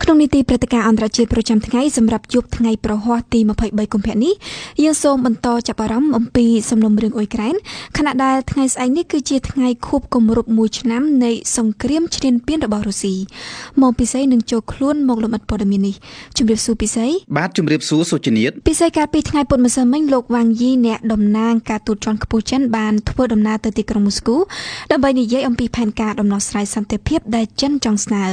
ក្នុងនីតិព្រឹត្តិការណ៍អន្តរជាតិប្រចាំថ្ងៃសម្រាប់យប់ថ្ងៃប្រហ័សទី23កុម្ភៈនេះយើងសូមបន្តចាប់អារម្មណ៍អំពីសំណុំរឿងអ៊ុយក្រែនខណៈដែលថ្ងៃស្អែកនេះគឺជាថ្ងៃខួបគម្រប់1ឆ្នាំនៃសង្គ្រាមឈ្លានពានរបស់រុស្ស៊ីមកពិសីនឹងចូលខ្លួនមកលំអិតព័ត៌មាននេះជំរាបសួរពិសីបាទជំរាបសួរសុជានីតពិសីកាលពីថ្ងៃពុធម្សិលមិញលោកវ៉ាងយីអ្នកតំណាងការទូតជាន់ខ្ពស់ចិនបានធ្វើដំណើរទៅទីក្រុងមូស្គូដើម្បីនិយាយអំពីផែនការដំណោះស្រាយសន្តិភាពដែលចិនចង់ស្នើ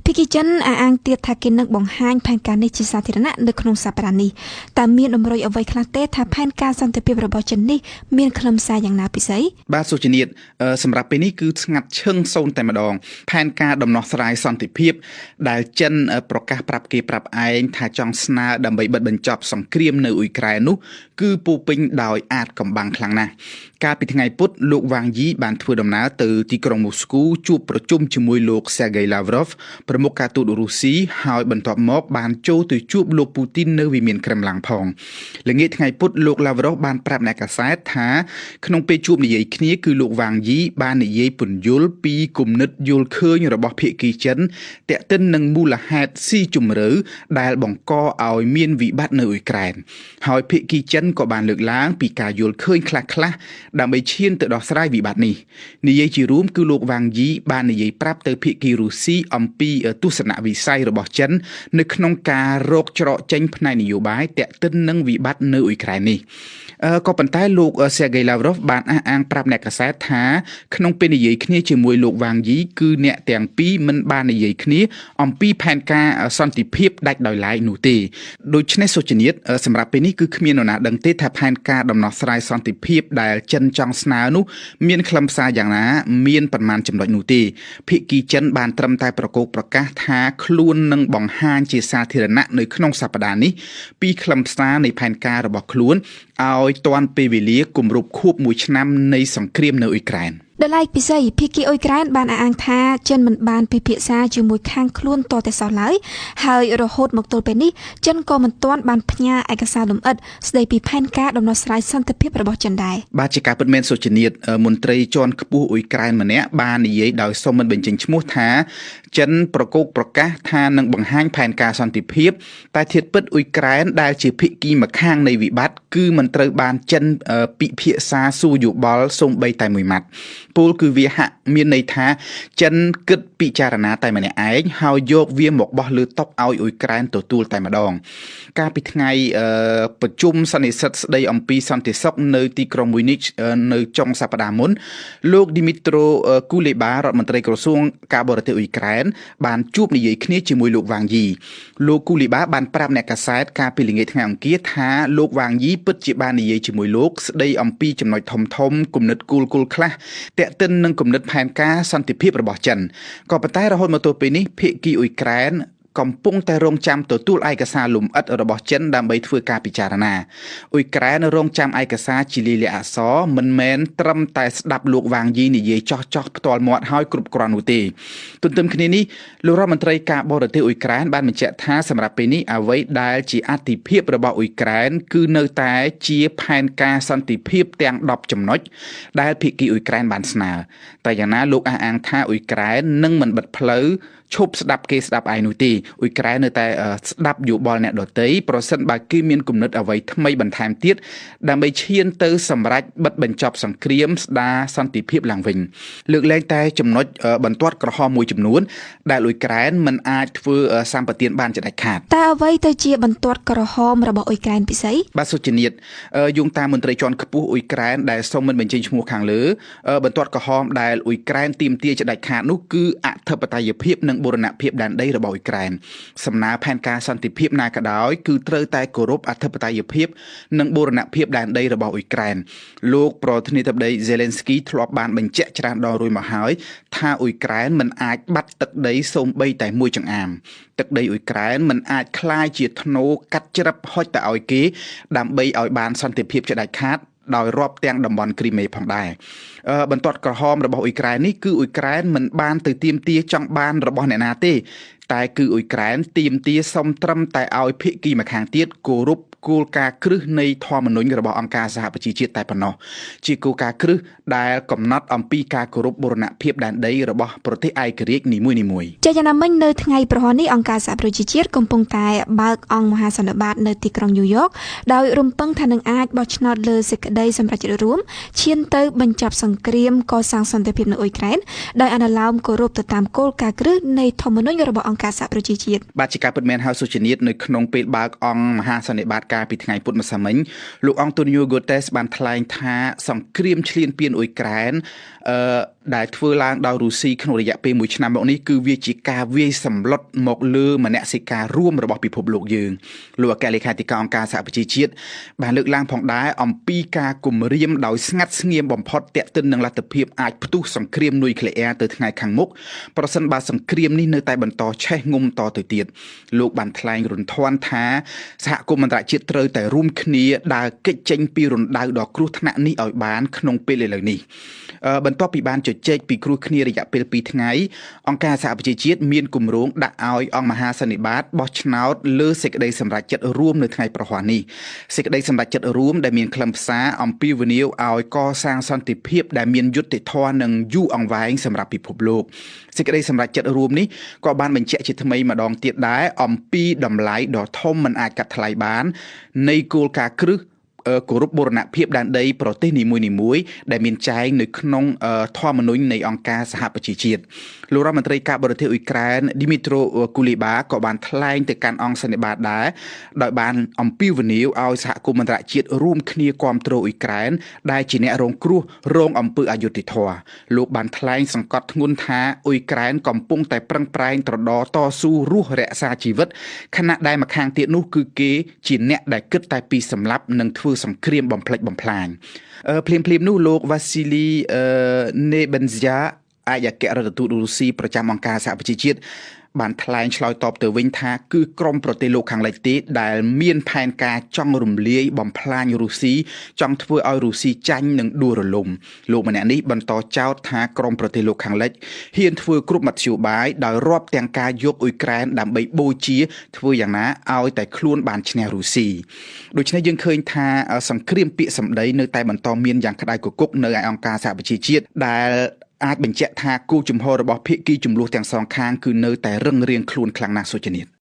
ភាគីចិនអះអាងទៀតថាគេនឹងបង្ហាញផែនការនេះជាសាធារណៈនៅក្នុងសប្តាហ៍នេះតែមានតម្រុយអ្វីខ្លះទេថាផែនការសន្តិភាពរបស់ចិននេះមានខ្លឹមសារយ៉ាងណាពិសីបាទសុជានីតសម្រាប់ពេលនេះគឺស្ងាត់ឈឹងសូន្យតែម្ដងផែនការដំណោះស្រាយសន្តិភាពដែលចិនប្រកាសប្រាប់គេប្រាប់ឯងថាចង់ស្នើដើម្បីបិទបញ្ចប់សង្គ្រាមនៅអ៊ុយក្រែននោះគឺពោពេញដោយអាតកំបាំងខ្លាំងណាស់កាលពីថ្ងៃពុធលោកវ៉ាងយីបានធ្វើដំណើរទៅទីក្រុងមូស្គូជួបប្រជុំជាមួយលោក Sergei Lavrov ប្រមុខការទូតរុស្ស៊ីហើយបន្ទាប់មកបានចូលទៅជួបលោកពូទីននៅវិមានក្រែមឡាំងផងល្ងាចថ្ងៃពុធលោក Lavrov បានប្រាប់អ្នកកាសែតថាក្នុងពេលជួបនិយាយគ្នាគឺលោកវ៉ាងយីបាននិយាយពន្យល់ពីគំនិតយល់ឃើញរបស់ភាគីចិនទាក់ទិននឹងមូលហេតុស៊ីជម្រៅដែលបង្កឲ្យមានវិបត្តិនៅអ៊ុយក្រែនហើយភាគីចិនក៏បានលើកឡើងពីការយល់ឃើញខ្លះៗដើម្បីឈានទៅដោះស្រាយវិបត្តិនេះនិយាយជារួមគឺលោកវ៉ាងយីបាននិយាយប្រាប់ទៅភាគីរុស្ស៊ីអំពីទស្សនវិស័យរបស់ចិននៅក្នុងការរកច្រកចេញផ្នែកនយោបាយទាក់ទិននឹងវិបត្តិនៅអ៊ុយក្រែននេះក៏ប៉ុន្តែលោក Sergei Lavrov បានអះអាងប្រាប់អ្នកកាសែតថាក្នុងពេលនិយាយគ្នាជាមួយលោកវ៉ាងយីគឺអ្នកទាំងពីរមិនបាននិយាយគ្នាអំពីផែនការសន្តិភាពដាច់ដោយឡែកនោះទេដូច្នេះសុចនិតសម្រាប់ពេលនេះគឺគ្មាននរណាដឹងទេថាផែនការដំណោះស្រាយសន្តិភាពដែលចិនចង់ស្នើនោះមានខ្លឹមសារយ៉ាងណាមានប៉ុន្មានចំណុចនោះទេភាគីចិនបានត្រឹមតែប្រកោកប្រកាសថាខ្លួននឹងបង្ហាញជាសាធារណៈនៅក្នុងសប្តាហ៍នេះពីខ្លឹមសារនៃផែនការរបស់ខ្លួនឲ្យទាន់ពេលវេលាគម្រប់ខួប1ឆ្នាំនៃសង្គ្រាមនៅអ៊ុយក្រែនដល់ឡែកពិសីភាគីអ៊ុយក្រែនបានអះអាងថាចិនមិនបានពិភាក្សាជាមួយខាងខ្លួនតតែសោះឡើយហើយរហូតមកទល់ពេលនេះចិនក៏មិនទាន់បានផ្ញើឯកសារលម្អិតស្ដីពីផែនការដំណោះស្រាយសន្តិភាពរបស់ចិនដែរបាទជាការពិតមែនសុជានីតមន្ត្រីជាន់ខ្ពស់អ៊ុយក្រែនម្នាក់បាននិយាយដោយសុំមិនបញ្ចេញឈ្មោះថាចិនប្រកោកប្រកាសថានឹងបង្ហាញផែនការសន្តិភាពតែធៀបពិតអ៊ុយក្រែនដែលជាភាគីម្ខាងនៃវិបត្តិគឺមិនត្រូវបានចិនពិភាក្សាសួរយោបល់សូម្បីតែមួយម៉ាត់ពលគឺវាហាក់មានន័យថាចិនគិតពិចារណាតែម្នាក់ឯងហើយយកវាមកបោះលើតុឲ្យអ៊ុយក្រែនទទួលតែម្ដងកាលពីថ្ងៃប្រជុំសន្និសីទស្ដីអំពីសន្តិសុខនៅទីក្រុងមូនីចនៅចុងសប្តាហ៍មុនលោកឌីមីត្រូគូលេបារដ្ឋមន្ត្រីក្រសួងការបរទេសអ៊ុយក្រែនបានជួបនិយាយគ្នាជាមួយលោកវ៉ាងយីលោកគូលេបាបានប្រាប់អ្នកកាសែតកាលពីល្ងាចថ្ងៃអង្គារថាលោកវ៉ាងយីពិតជាបាននិយាយជាមួយលោកស្ដីអំពីចំណុចធំគំនិតគូលខ្លះទាក់ទិននឹងគំនិតផែនការសន្តិភាពរបស់ចិនក៏ប៉ុន្តែរហូតមកទល់ពេលនេះភាគីអ៊ុយក្រែនកំពុងតែរងចាំទទួលឯកសារលម្អិតរបស់ចិនដើម្បីធ្វើការពិចារណាអ៊ុយក្រែនរងចាំឯកសារជាលាយលក្ខណ៍អក្សរមិនមែនត្រឹមតែស្ដាប់លោកវ៉ាងយីនិយាយចោះផ្ទាល់មាត់ហើយគ្រប់គ្រាន់នោះទេទន្ទឹមគ្នានេះលោករដ្ឋមន្ត្រីការបរទេសអ៊ុយក្រែនបានបញ្ជាក់ថាសម្រាប់ពេលនេះអ្វីដែលជាអតិភិបរបស់អ៊ុយក្រែនគឺនៅតែជាផែនការសន្តិភាពទាំង10ចំណុចដែលភាគីអ៊ុយក្រែនបានស្នើតែយ៉ាងណាលោកអះអាងថាអ៊ុយក្រែននឹងមិនបិទផ្លូវឈប់ស្ដាប់គេស្ដាប់ឯងនោះទេអ៊ុយក្រែននៅតែស្ដាប់យោបល់អ្នកដទៃប្រសិនបើគេមានគំនិតអ្វីថ្មីបន្ថែមទៀតដើម្បីឈានទៅសម្រេចបិទបញ្ចប់សង្គ្រាមស្ដារសន្តិភាពឡើងវិញលើកលែងតែចំណុចបន្ទាត់ក្រហមមួយចំនួនដែលអ៊ុយក្រែនមិនអាចធ្វើសម្បទានបានជាដាច់ខាតតើអ្វីទៅជាបន្ទាត់ក្រហមរបស់អ៊ុយក្រែនពិសីបាទសុជានីតយោងតាមមន្ត្រីជាន់ខ្ពស់អ៊ុយក្រែនដែលសូមមិនបញ្ចេញឈ្មោះខាងលើបន្ទាត់ក្រហមដែលអ៊ុយក្រែនទាមទារជាដាច់ខាតនោះគឺអធិបតេយ្យភាពនិងបូរណភាពដែនដីរបស់អ៊ុយក្រែនសំណើផែនការសន្តិភាពណាក៏ដោយគឺត្រូវតែគោរពអធិបតេយ្យភាពនិងបូរណភាពដែនដីរបស់អ៊ុយក្រែនលោកប្រធានាធិបតី Zelensky ធ្លាប់បានបញ្ជាក់ច្រើនដងរួចមកហើយថាអ៊ុយក្រែនមិនអាចបាត់ទឹកដីសូម្បីតែមួយចង្អាមទឹកដីអ៊ុយក្រែនមិនអាចក្លាយជាធ្នូកាត់ច្រឹបហុចទៅឲ្យគេដើម្បីឲ្យបានសន្តិភាពជាដាច់ខាតដោយរាប់ទាំងតំបន់គ្រីមេផងដែរបន្ទាត់ក្រហមរបស់អ៊ុយក្រែននេះគឺអ៊ុយក្រែនមិនបានទៅទាមទារចង់បានរបស់អ្នកណាទេតែគឺអ៊ុយក្រែនទាមទារសុំត្រឹមតែឲ្យភាគីម្ខាងទៀតគោរព គោលការណ៍គ្រឹះនៃធម្មនុញ្ញរបស់អង្គការសហប្រជាជាតិតែប៉ុណ្ណោះជាគោលការណ៍គ្រឹះដែលកំណត់អំពីការគោរពបូរណភាពដែនដីរបស់ប្រទេសឯករាជ្យនីមួយៗជាយ៉ាងណាមិញនៅថ្ងៃប្រហ័ននេះអង្គការសហប្រជាជាតិកំពុងតែបើកអង្គមហាសន្និបាតនៅទីក្រុងញូវយ៉កដោយរំពឹងថានឹងអាចបោះឆ្នោតលើសេចក្តីសម្រេចចិត្តរួមឈានទៅបញ្ចប់សង្គ្រាមកសាងសន្តិភាពនៅអ៊ុយក្រែនដោយអនុលោមគោរពទៅតាមគោលការណ៍គ្រឹះនៃធម្មនុញ្ញរបស់អង្គការសហប្រជាជាតិ បាទជាការពិតមែនហើយសុជានីតនៅក្នុងពេលបើកអង្គមហាសន្និបាតកាលពីថ្ងៃពុធម្សិលមិញលោកអង់តូនីញ៉ូ ហ្គូតេសបានថ្លែងថាសង្គ្រាមឈ្លានពានអ៊ុយក្រែនដែលធ្វើឡើងដោយរុស្ស៊ីក្នុងរយៈពេល1ឆ្នាំមកនេះគឺវាជាការវាយសម្លុតមកលើមនសិការរួមរបស់ពិភពលោកយើងលោកអគ្គលេខាធិការអង្គការសហប្រជាជាតិបានលើកឡើងផងដែរអំពីការគំរាមដោយស្ងាត់ស្ងៀមបំផុតទាក់ទិននឹងលទ្ធភាពអាចផ្ទុះសង្គ្រាមនុយក្លេអ៊ែរទៅថ្ងៃខាងមុខប្រសិនបើសង្គ្រាមនេះនៅតែបន្តឆេះងំតទៅទៀតលោកបានថ្លែងរន្ធត់ថាសហគមន៍អន្តរជាតិត្រូវតែរួមគ្នាដើរគេចចេញពីរណ្ដៅដ៏គ្រោះថ្នាក់នេះឲ្យបានក្នុងពេលឥឡូវនេះបន្ទាប់ពីបានជជែកពីគ្រោះគ្នារយៈពេល2ថ្ងៃអង្គការសហប្រជាជាតិមានគម្រោងដាក់ឲ្យអង្គមហាសន្និបាតបោះឆ្នោតលើសេចក្តីសម្រេចចិត្តរួមនៅថ្ងៃប្រហ័ននេះសេចក្តីសម្រេចចិត្តរួមដែលមានខ្លឹមសារអំពីវិនិយោគឲ្យកសាងសន្តិភាពដែលមានយុត្តិធម៌និងយូរអង្វែងសម្រាប់ពិភពលោកសេចក្តីសម្រេចចិត្តរួមនេះក៏បានបញ្ជាក់ជាថ្មីម្ដងទៀតដែរអំពីតម្លៃដ៏ធំមិនអាចកាត់ថ្លៃបាននៃគោលការណ៍គ្រឹះគោរពបូរណភាពដែនដីប្រទេសនីមួយៗដែលមានចែងនៅក្នុងធម្មនុញ្ញនៃអង្គការសហប្រជាជាតិលោករដ្ឋមន្ត្រីការបរទេសអ៊ុយក្រែនឌីមីត្រូគូលីបាក៏បានថ្លែងទៅកាន់អង្គសន្និបាតដែរដោយបានអំពាវនាវឲ្យសហគមន៍អន្តរជាតិរួមគ្នាគាំទ្រអ៊ុយក្រែនដែលជាអ្នករងគ្រោះរងអំពើអយុត្តិធម៌លោកបានថ្លែងសង្កត់ធ្ងន់ថាអ៊ុយក្រែនកំពុងតែប្រឹងប្រែងត្រដរតស៊ូរស់រក្សាជីវិតខណៈដែលម្ខាងទៀតនោះគឺគេជាអ្នកដែលគិតតែពីសម្លាប់និងធ្វើសង្គ្រាមបំផ្លិចបំផ្លាញភ្លាមនោះលោកវ៉ាស៊ីលីនេបេនហ្សាឯកអគ្គរដ្ឋទូតរុស្ស៊ីប្រចាំអង្គការសហប្រជាជាតិបានថ្លែងឆ្លើយតបទៅវិញថាគឺក្រមប្រទេសលោកខាងលិចទេដែលមានផែនការចង់រំលាយបំផ្លាញរុស្ស៊ីចង់ធ្វើឲ្យរុស្ស៊ីចាញ់និងដួលរលំលោកម្នាក់នេះបន្តចោទថាក្រមប្រទេសលោកខាងលិចហ៊ានធ្វើគ្រប់មធ្យោបាយដោយរាប់ទាំងការយកអ៊ុយក្រែនដើម្បីបូជាធ្វើយ៉ាងណាឲ្យតែខ្លួនបានឈ្នះរុស្ស៊ីដូច្នេះយើងឃើញថាសង្គ្រាមពាក្យសម្ដីនៅតែបន្តមានយ៉ាងក្តៅគគុកនៅឯអង្គការសហប្រជាជាតិដែលអាចបញ្ជាក់ថាគោលជំហររបស់ភាគីជម្លោះទាំងសងខាងគឺនៅតែរឹងរៀងខ្លួនខ្លាំងណាស់សុចនាត